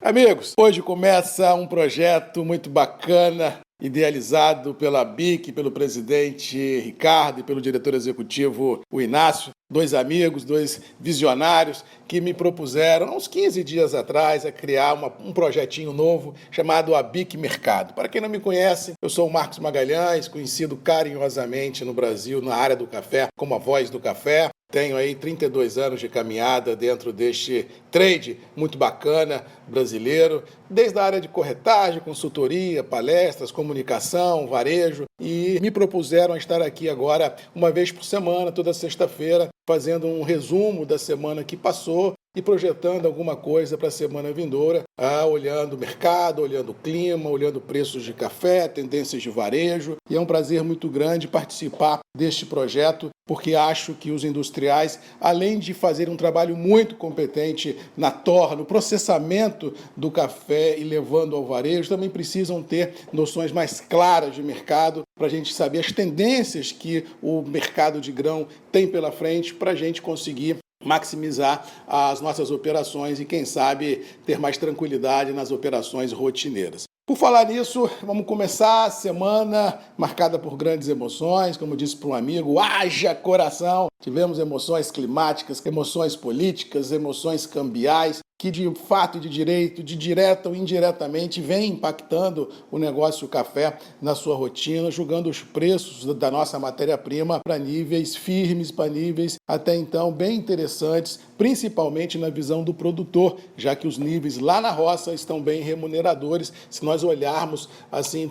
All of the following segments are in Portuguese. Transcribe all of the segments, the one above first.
Amigos, hoje começa um projeto muito bacana, idealizado pela BIC, pelo presidente Ricardo e pelo diretor executivo, o Inácio. Dois amigos, dois visionários que me propuseram, há uns 15 dias atrás, a criar um projetinho novo chamado A BIC Mercado. Para quem não me conhece, eu sou o Marcos Magalhães, conhecido carinhosamente no Brasil, na área do café, como a voz do café. Tenho aí 32 anos de caminhada dentro deste trade muito bacana brasileiro, desde a área de corretagem, consultoria, palestras, comunicação, varejo, e me propuseram a estar aqui agora uma vez por semana, toda sexta-feira, fazendo um resumo da semana que passou e projetando alguma coisa para a semana vindoura, olhando o mercado, olhando o clima, olhando preços de café, tendências de varejo. E é um prazer muito grande participar deste projeto, porque acho que os industriais, além de fazer um trabalho muito competente na torra, no processamento do café e levando ao varejo, também precisam ter noções mais claras de mercado para a gente saber as tendências que o mercado de grão tem pela frente para a gente conseguir maximizar as nossas operações e, quem sabe, ter mais tranquilidade nas operações rotineiras. Por falar nisso, vamos começar a semana marcada por grandes emoções, como disse para um amigo, haja coração! Tivemos emoções climáticas, emoções políticas, emoções cambiais, que de fato e de direito, de direta ou indiretamente, vem impactando o negócio café na sua rotina, julgando os preços da nossa matéria-prima para níveis firmes, para níveis até então bem interessantes, principalmente na visão do produtor, já que os níveis lá na roça estão bem remuneradores, se nós olharmos assim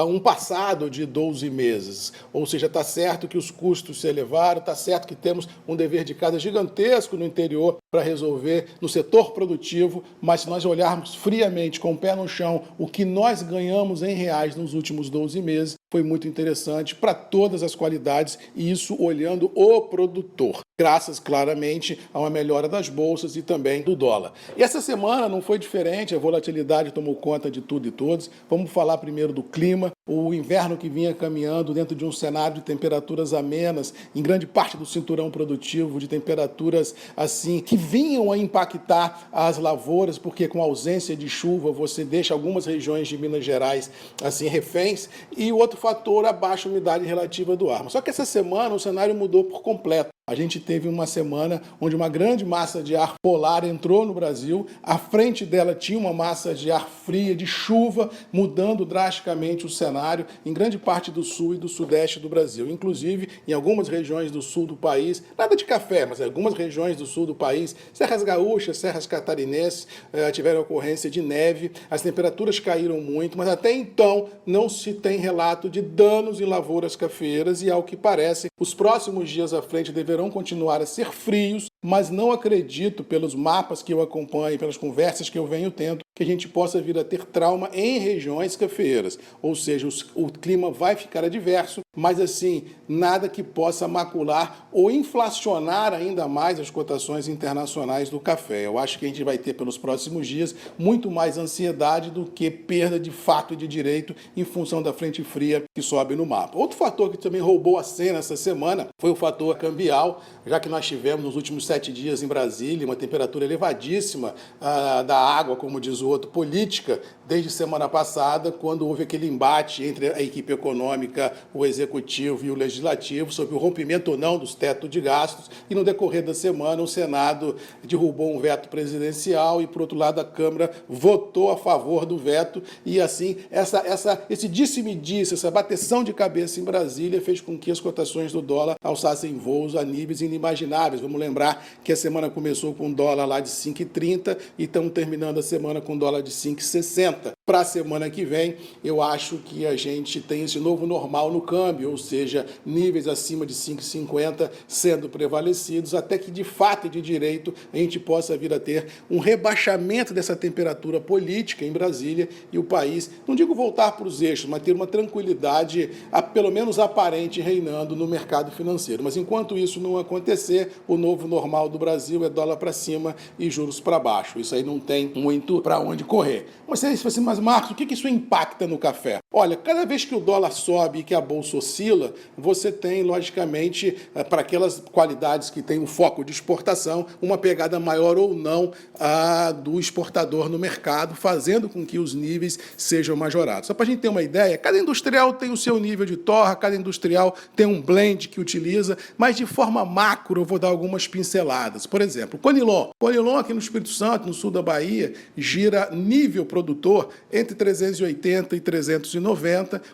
um passado de 12 meses. Ou seja, está certo que os custos se elevaram, está certo que temos um dever de casa gigantesco no interior para resolver no setor produtivo, mas se nós olharmos friamente, com o pé no chão, o que nós ganhamos em reais nos últimos 12 meses, foi muito interessante para todas as qualidades, e isso olhando o produtor, graças claramente a uma melhora das bolsas e também do dólar. E essa semana não foi diferente, a volatilidade tomou conta de tudo e todos. Vamos falar primeiro do clima, o inverno que vinha caminhando dentro de um cenário de temperaturas amenas, em grande parte do cinturão produtivo, de temperaturas assim, que vinham a impactar as lavouras, porque com a ausência de chuva você deixa algumas regiões de Minas Gerais assim reféns, e o outro fator, a baixa umidade relativa do ar. Só que essa semana o cenário mudou por completo. A gente teve uma semana onde uma grande massa de ar polar entrou no Brasil, à frente dela tinha uma massa de ar fria, de chuva, mudando drasticamente o cenário em grande parte do sul e do sudeste do Brasil. Inclusive, em algumas regiões do sul do país, nada de café, mas em algumas regiões do sul do país, serras gaúchas, serras catarinenses, tiveram ocorrência de neve, as temperaturas caíram muito, mas até então não se tem relato de danos em lavouras cafeeiras e, ao que parece, os próximos dias à frente deverão continuar a ser frios, mas não acredito, pelos mapas que eu acompanho, pelas conversas que eu venho tendo, que a gente possa vir a ter trauma em regiões cafeeiras. Ou seja, o clima vai ficar adverso, mas assim, nada que possa macular ou inflacionar ainda mais as cotações internacionais do café. Eu acho que a gente vai ter pelos próximos dias muito mais ansiedade do que perda de fato e de direito em função da frente fria que sobe no mapa. Outro fator que também roubou a cena essa semana foi o fator cambial, já que nós tivemos nos últimos 7 dias em Brasília uma temperatura elevadíssima da água, como diz o outro, política, desde semana passada, quando houve aquele embate entre a equipe econômica, o executivo e o legislativo sobre o rompimento ou não dos tetos de gastos, e no decorrer da semana o Senado derrubou um veto presidencial e, por outro lado, a Câmara votou a favor do veto, e assim, esse disse-me-disse, essa bateção de cabeça em Brasília fez com que as cotações do dólar alçassem voos a níveis inimagináveis. Vamos lembrar que a semana começou com um dólar lá de 5,30 e estamos terminando a semana com um dólar de 5,60. Para a semana que vem, eu acho que a gente tem esse novo normal no câmbio, ou seja, níveis acima de 5,50 sendo prevalecidos, até que de fato e de direito a gente possa vir a ter um rebaixamento dessa temperatura política em Brasília e o país, não digo voltar para os eixos, mas ter uma tranquilidade, pelo menos aparente, reinando no mercado financeiro. Mas enquanto isso não acontecer, o novo normal do Brasil é dólar para cima e juros para baixo. Isso aí não tem muito para onde correr. Mas você assim, mas Marcos, o que isso impacta no café? Olha, cada vez que o dólar sobe e que a bolsa oscila, você tem, logicamente, para aquelas qualidades que têm um foco de exportação, uma pegada maior ou não do exportador no mercado, fazendo com que os níveis sejam majorados. Só para a gente ter uma ideia, cada industrial tem o seu nível de torra, cada industrial tem um blend que utiliza, mas de forma macro eu vou dar algumas pinceladas. Por exemplo, Conilon. Conilon aqui no Espírito Santo, no sul da Bahia, gira nível produtor entre 380 e 390,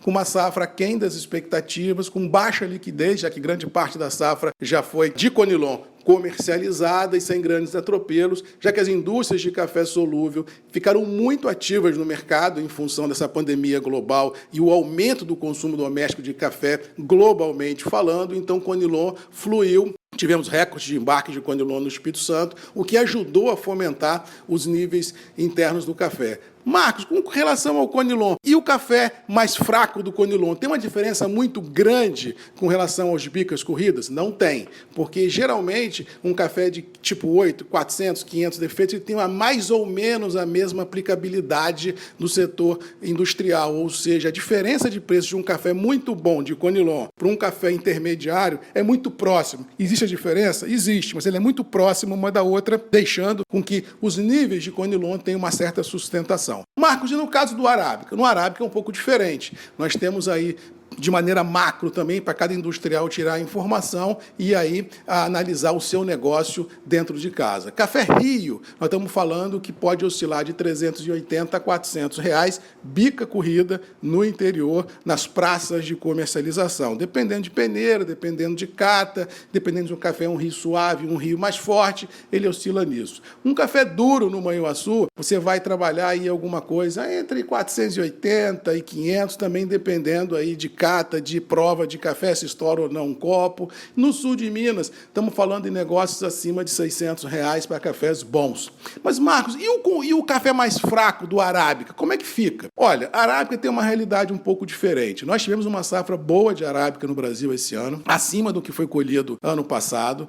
com uma safra aquém das expectativas, com baixa liquidez, já que grande parte da safra já foi de Conilon comercializada e sem grandes atropelos, já que as indústrias de café solúvel ficaram muito ativas no mercado em função dessa pandemia global e o aumento do consumo doméstico de café globalmente falando, então Conilon fluiu. Tivemos recordes de embarque de Conilon no Espírito Santo, o que ajudou a fomentar os níveis internos do café. Marcos, com relação ao Conilon e o café mais fraco do Conilon, tem uma diferença muito grande com relação aos bicas corridas? Não tem, porque geralmente um café de tipo 8, 400, 500 defeitos, ele tem mais ou menos a mesma aplicabilidade no setor industrial, ou seja, a diferença de preço de um café muito bom de Conilon para um café intermediário é muito próximo. Existe a diferença? Existe, mas ele é muito próximo uma da outra, deixando com que os níveis de Conilon tenham uma certa sustentação. Marcos, e no caso do Arábica? No Arábica é um pouco diferente. Nós temos aí, de maneira macro também, para cada industrial tirar a informação e aí analisar o seu negócio dentro de casa. Café Rio, nós estamos falando que pode oscilar de 380 a 400 reais, bica corrida no interior, nas praças de comercialização. Dependendo de peneira, dependendo de cata, dependendo de um café, um rio suave, um rio mais forte, ele oscila nisso. Um café duro no Manhuaçu, você vai trabalhar aí alguma coisa entre 480 e 500, também dependendo aí de cata, de prova de café, se estoura ou não um copo. No sul de Minas, estamos falando em negócios acima de 600 reais para cafés bons. Mas, Marcos, e o café mais fraco do Arábica? Como é que fica? Olha, a Arábica tem uma realidade um pouco diferente. Nós tivemos uma safra boa de Arábica no Brasil esse ano, acima do que foi colhido ano passado.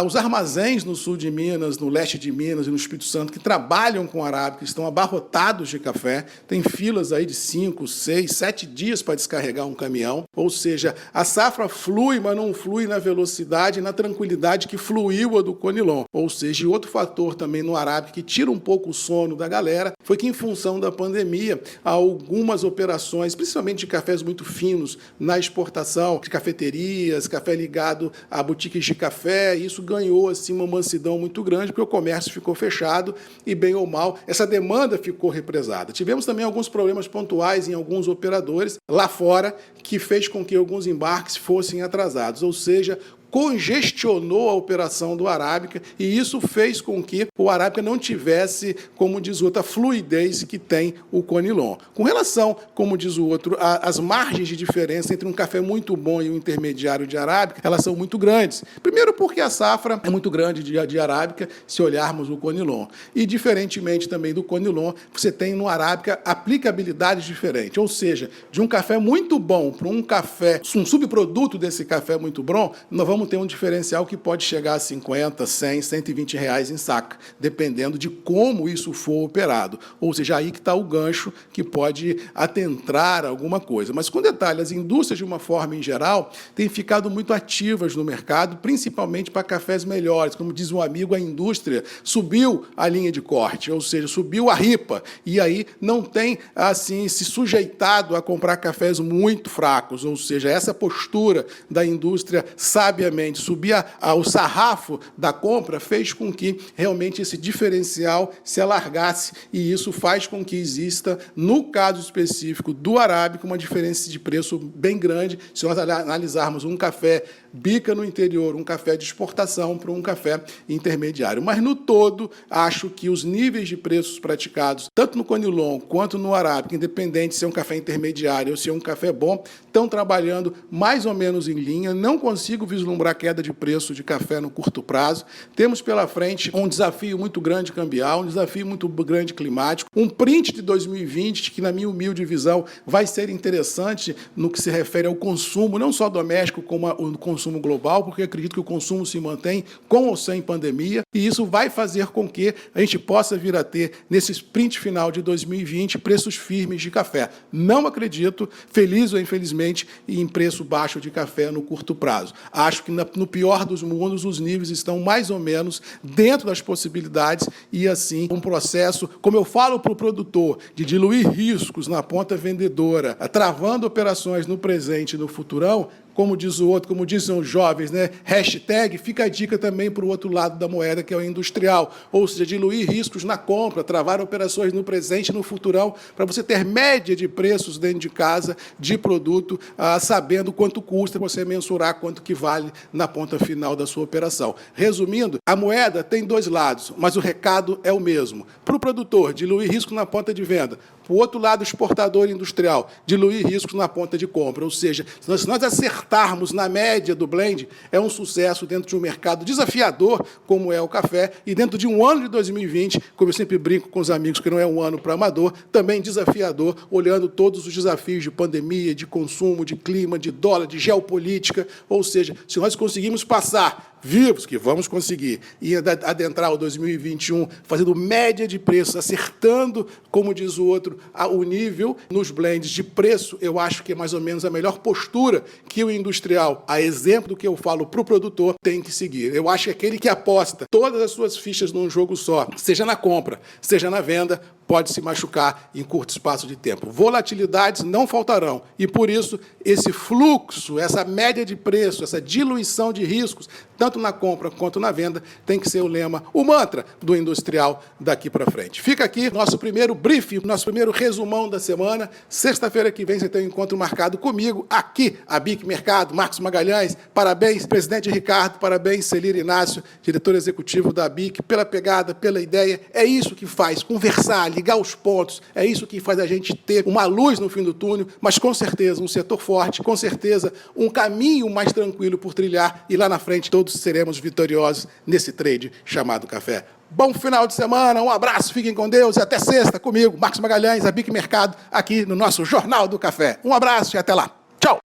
Os armazéns no sul de Minas, no leste de Minas e no Espírito Santo, que trabalham com Arábica, estão abarrotados de café. Tem filas aí de 5, 6, 7 dias para descarregar um caminhão, ou seja, a safra flui, mas não flui na velocidade e na tranquilidade que fluiu a do Conilon. Ou seja, e outro fator também no Arábica que tira um pouco o sono da galera foi que, em função da pandemia, algumas operações, principalmente de cafés muito finos na exportação, de cafeterias, café ligado a boutiques de café, isso ganhou assim uma mansidão muito grande, porque o comércio ficou fechado e, bem ou mal, essa demanda ficou represada. Tivemos também alguns problemas pontuais em alguns operadores lá fora, que fez com que alguns embarques fossem atrasados, ou seja, congestionou a operação do Arábica e isso fez com que o Arábica não tivesse, como diz o outro, a fluidez que tem o Conilon. Com relação, como diz o outro, as margens de diferença entre um café muito bom e um intermediário de Arábica, elas são muito grandes. Primeiro porque a safra é muito grande de Arábica, se olharmos o Conilon. E, diferentemente também do Conilon, você tem no Arábica aplicabilidades diferentes. Ou seja, de um café muito bom para um café, um subproduto desse café muito bom, nós vamos ter um diferencial que pode chegar a 50, 100, 120 reais em saca, dependendo de como isso for operado. Ou seja, aí que está o gancho que pode atentrar alguma coisa. Mas, com detalhe, as indústrias, de uma forma em geral, têm ficado muito ativas no mercado, principalmente para cafés melhores. Como diz um amigo, a indústria subiu a linha de corte, ou seja, subiu a ripa, e aí não tem assim se sujeitado a comprar cafés muito fracos, ou seja, essa postura da indústria sabiamente subir o sarrafo da compra fez com que realmente esse diferencial se alargasse e isso faz com que exista, no caso específico do Arábica, uma diferença de preço bem grande se nós analisarmos um café bica no interior, um café de exportação para um café intermediário. Mas, no todo, acho que os níveis de preços praticados, tanto no Conilon quanto no Arábica, independente se é um café intermediário ou se é um café bom, estão trabalhando mais ou menos em linha. Não consigo vislumbrar vislumbrar queda de preço de café no curto prazo. Temos pela frente um desafio muito grande cambial, um desafio muito grande climático, um print de 2020 que, na minha humilde visão, vai ser interessante no que se refere ao consumo, não só doméstico, como o consumo global, porque acredito que o consumo se mantém com ou sem pandemia, e isso vai fazer com que a gente possa vir a ter, nesse sprint final de 2020, preços firmes de café. Não acredito, feliz ou infelizmente, em preço baixo de café no curto prazo. Acho que, no pior dos mundos, os níveis estão mais ou menos dentro das possibilidades e, assim, um processo, como eu falo para o produtor, de diluir riscos na ponta vendedora, travando operações no presente e no futurão, como diz o outro, como dizem os jovens, né? Hashtag, fica a dica também para o outro lado da moeda, que é o industrial. Ou seja, diluir riscos na compra, travar operações no presente e no futurão, para você ter média de preços dentro de casa, de produto, sabendo quanto custa, você mensurar quanto que vale na ponta final da sua operação. Resumindo, a moeda tem dois lados, mas o recado é o mesmo. Para o produtor, diluir risco na ponta de venda. Para o outro lado, exportador industrial, diluir riscos na ponta de compra. Ou seja, se nós acertarmos na média do blend, é um sucesso dentro de um mercado desafiador, como é o café, e dentro de um ano de 2020, como eu sempre brinco com os amigos, que não é um ano para amador, também desafiador, olhando todos os desafios de pandemia, de consumo, de clima, de dólar, de geopolítica. Ou seja, se nós conseguimos passar vivos, que vamos conseguir, e adentrar o 2021 fazendo média de preços, acertando, como diz o outro, o nível nos blends de preço, eu acho que é mais ou menos a melhor postura que o industrial, a exemplo do que eu falo para o produtor, tem que seguir. Eu acho que aquele que aposta todas as suas fichas num jogo só, seja na compra, seja na venda, pode se machucar em curto espaço de tempo. Volatilidades não faltarão. E, por isso, esse fluxo, essa média de preço, essa diluição de riscos, tanto na compra quanto na venda, tem que ser o lema, o mantra do industrial daqui para frente. Fica aqui nosso primeiro briefing, nosso primeiro resumão da semana. Sexta-feira que vem você tem um encontro marcado comigo, aqui, a BIC Mercado, Marcos Magalhães. Parabéns, presidente Ricardo, parabéns, Celire Inácio, diretor executivo da BIC, pela pegada, pela ideia. É isso que faz, conversar, ligar os pontos, é isso que faz a gente ter uma luz no fim do túnel, mas com certeza um setor forte, com certeza um caminho mais tranquilo por trilhar, e lá na frente todos seremos vitoriosos nesse trade chamado café. Bom final de semana, um abraço, fiquem com Deus e até sexta comigo, Marcos Magalhães, a BIC Mercado, aqui no nosso Jornal do Café. Um abraço e até lá. Tchau!